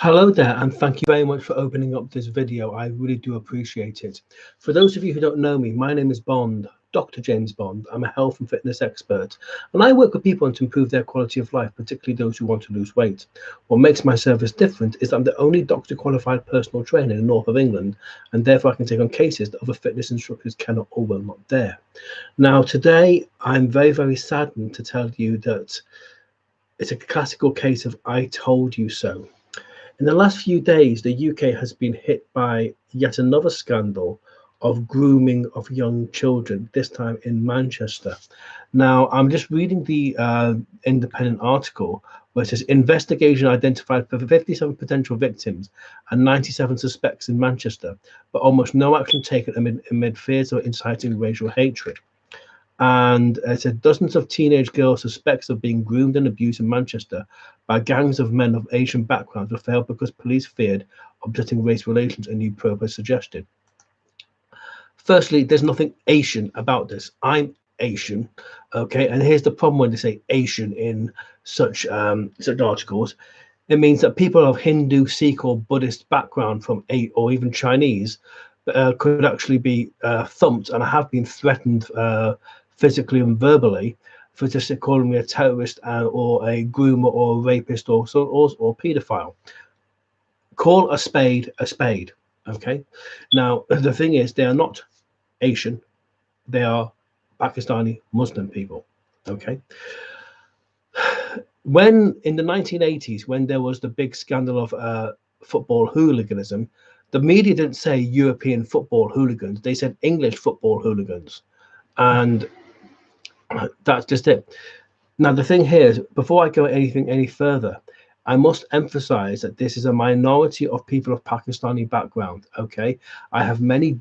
Hello there, and thank you very much for opening up this video. I really do appreciate it. For those of you who don't know me, my name is Bond, Dr. James Bond. I'm a health and fitness expert, and I work with people to improve their quality of life, particularly those who want to lose weight. What makes my service different is that I'm the only doctor qualified personal trainer in the north of England, and therefore I can take on cases that other fitness instructors cannot or will not dare. Now, today, I'm very, very saddened to tell you that it's a classical case of I told you so. In the last few days, the UK has been hit by yet another scandal of grooming of young children, this time in Manchester. Now, I'm just reading the independent article where it says investigation identified 57 potential victims and 97 suspects in Manchester, but almost no action taken amid fears of inciting racial hatred. And it said dozens of teenage girls suspects of being groomed and abused in Manchester by gangs of men of Asian backgrounds were failed because police feared upsetting race relations, a new probe has suggested. Firstly, there's nothing Asian about this. I'm Asian, okay? And here's the problem when they say Asian in such articles. It means that people of Hindu, Sikh, or Buddhist background from or even Chinese could actually be thumped and have been threatened physically and verbally for just calling me a terrorist or a groomer or a rapist or paedophile. Call a spade, okay? Now, the thing is, they are not Asian. They are Pakistani Muslim people, okay? When in the 1980s, when there was the big scandal of football hooliganism, the media didn't say European football hooligans. They said English football hooligans. And that's just it. Now, the thing here is, before I go anything any further, I must emphasize that this is a minority of people of Pakistani background, okay? I have many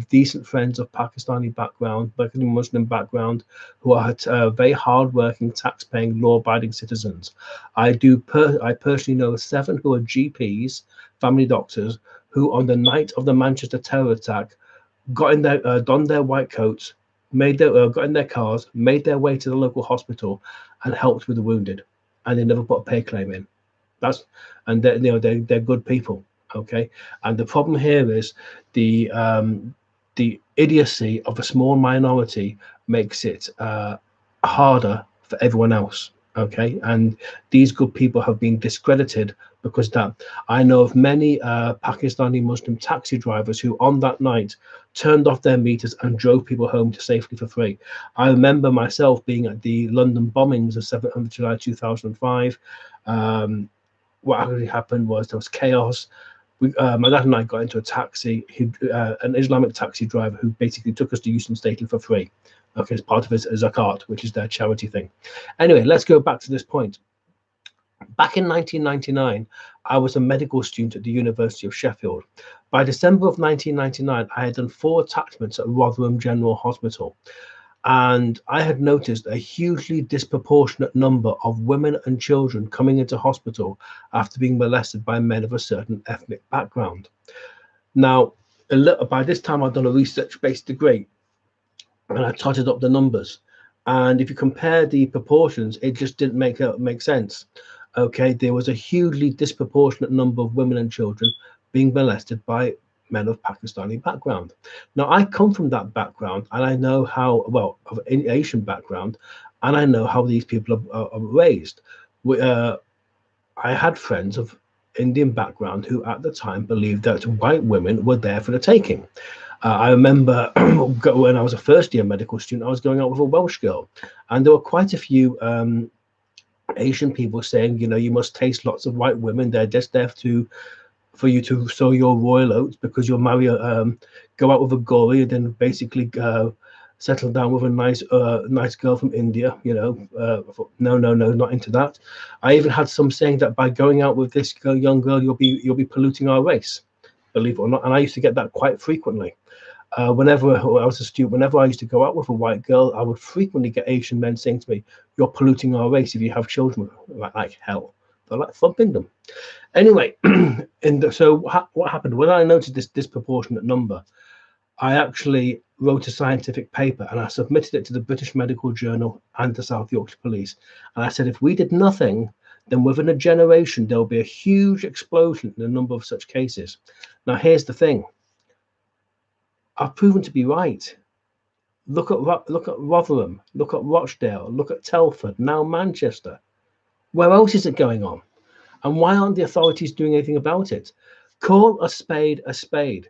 decent friends of Pakistani background, Muslim background, who are very hardworking, tax-paying, law-abiding citizens. I personally know 7 who are GPs, family doctors, who on the night of the Manchester terror attack got in their, donned their white coats, got in their cars, made their way to the local hospital, and helped with the wounded, and they never put a pay claim in. They're good people, okay. And the problem here is the idiocy of a small minority makes it harder for everyone else, okay. And these good people have been discredited because that I know of many Pakistani Muslim taxi drivers who on that night turned off their meters and drove people home to safely for free. I remember myself being at the London bombings of 7th of July 2005. What actually happened was there was chaos. My dad and I got into a taxi, an Islamic taxi driver who basically took us to Euston Station for free, okay, as part of his zakat, which is their charity thing. Anyway, let's go back to this point. Back in 1999, I was a medical student at the University of Sheffield. By December of 1999, I had done 4 attachments at Rotherham General Hospital, and I had noticed a hugely disproportionate number of women and children coming into hospital after being molested by men of a certain ethnic background. Now, by this time, I'd done a research-based degree, and I totted up the numbers. And if you compare the proportions, it just didn't make sense. Okay, there was a hugely disproportionate number of women and children being molested by men of Pakistani background. Now, I come from that background, and I know how, well, of an Asian background, and I know how these people are raised. I had friends of Indian background who at the time believed that white women were there for the taking. I remember when I was a first-year medical student, I was going out with a Welsh girl, and there were quite a few Asian people saying, you know, you must taste lots of white women. They're just there for you to sow your royal oats because you'll go out with a gory and then basically settle down with a nice girl from India. You know, I thought, no, not into that. I even had some saying that by going out with this young girl, you'll be polluting our race, believe it or not. And I used to get that quite frequently. Whenever I was a student, whenever I used to go out with a white girl, I would frequently get Asian men saying to me, "You're polluting our race if you have children." Like hell, they're like thumping them. Anyway, what happened when I noticed this disproportionate number? I actually wrote a scientific paper and I submitted it to the British Medical Journal and the South Yorkshire Police. And I said, if we did nothing, then within a generation, there'll be a huge explosion in the number of such cases. Now, here's the thing. I've proven to be right. Look at Rotherham, look at Rochdale, look at Telford, now Manchester. Where else is it going on? And why aren't the authorities doing anything about it? Call a spade a spade.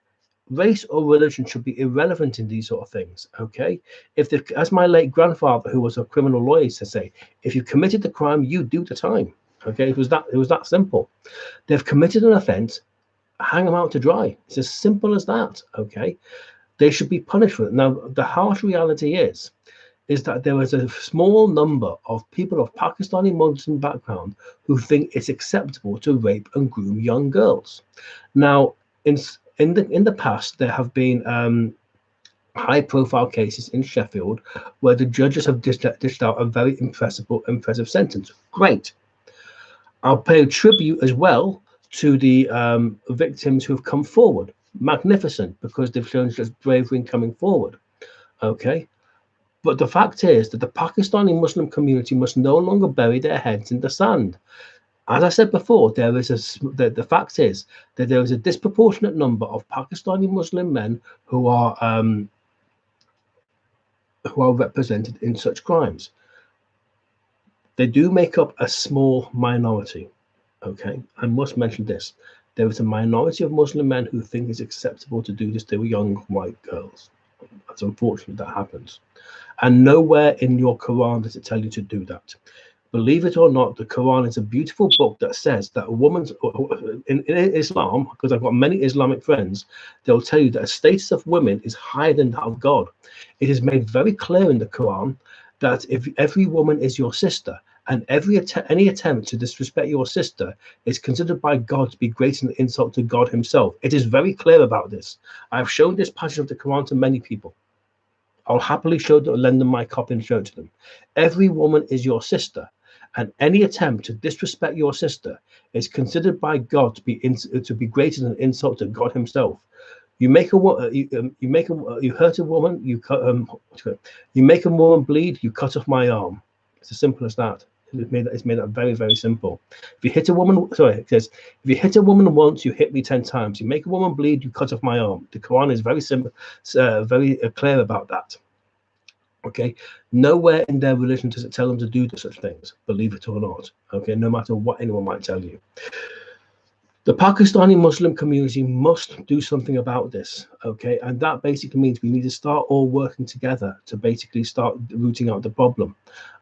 Race or religion should be irrelevant in these sort of things. Okay, as my late grandfather, who was a criminal lawyer, used to say, if you committed the crime, you do the time. Okay, it was that simple. They've committed an offence, hang them out to dry. It's as simple as that. Okay, they should be punished for it. Now, the harsh reality is that there is a small number of people of Pakistani Muslim background who think it's acceptable to rape and groom young girls. Now, in the past, there have been high-profile cases in Sheffield where the judges have dished out a very impressive sentence. Great. I'll pay tribute as well to the victims who have come forward. Magnificent, because they've shown just bravery in coming forward. Okay. But the fact is that the Pakistani Muslim community must no longer bury their heads in the sand. As I said before, the fact is that there is a disproportionate number of Pakistani Muslim men who are represented in such crimes. They do make up a small minority. Okay, I must mention this. There is a minority of Muslim men who think it's acceptable to do this to young white girls. It's unfortunate that happens. And nowhere in your Quran does it tell you to do that. Believe it or not, the Quran is a beautiful book that says that a woman's, in Islam, because I've got many Islamic friends, they'll tell you that the status of women is higher than that of God. It is made very clear in the Quran that if every woman is your sister, and any attempt to disrespect your sister is considered by God to be greater than insult to God himself. It is very clear about this. I've shown this passage of the Quran to many people. I'll happily lend them my copy and show it to them. Every woman is your sister, and any attempt to disrespect your sister is considered by God to be greater than insult to God himself. You make you hurt a woman, you make a woman bleed, you cut off my arm. It's as simple as that. It's made that very, very simple. If you hit a woman, it says, if you hit a woman once, you hit me 10 times. You make a woman bleed, you cut off my arm. The Quran is very simple, very clear about that. Okay, nowhere in their religion does it tell them to do such things, believe it or not. Okay, no matter what anyone might tell you. The Pakistani Muslim community must do something about this, okay? And that basically means we need to start all working together to basically start rooting out the problem,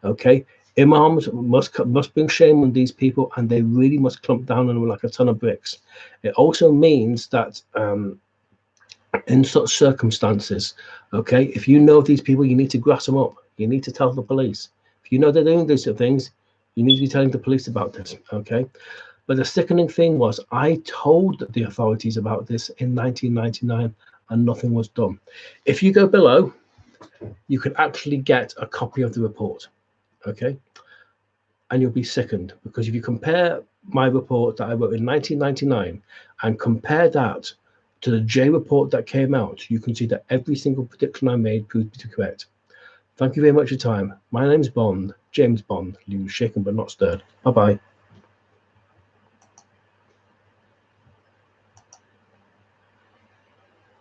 okay? Imams must bring shame on these people, and they really must clump down on them like a ton of bricks. It also means that in such circumstances, okay, if you know these people, you need to grass them up. You need to tell the police. If you know they're doing these sort of things, you need to be telling the police about this, okay? But the sickening thing was, I told the authorities about this in 1999 and nothing was done. If you go below, you can actually get a copy of the report, okay? And you'll be sickened, because if you compare my report that I wrote in 1999 and compare that to the J report that came out, you can see that every single prediction I made proved to be correct. Thank you very much for your time. My name's Bond, James Bond, shaken but not stirred. Bye-bye.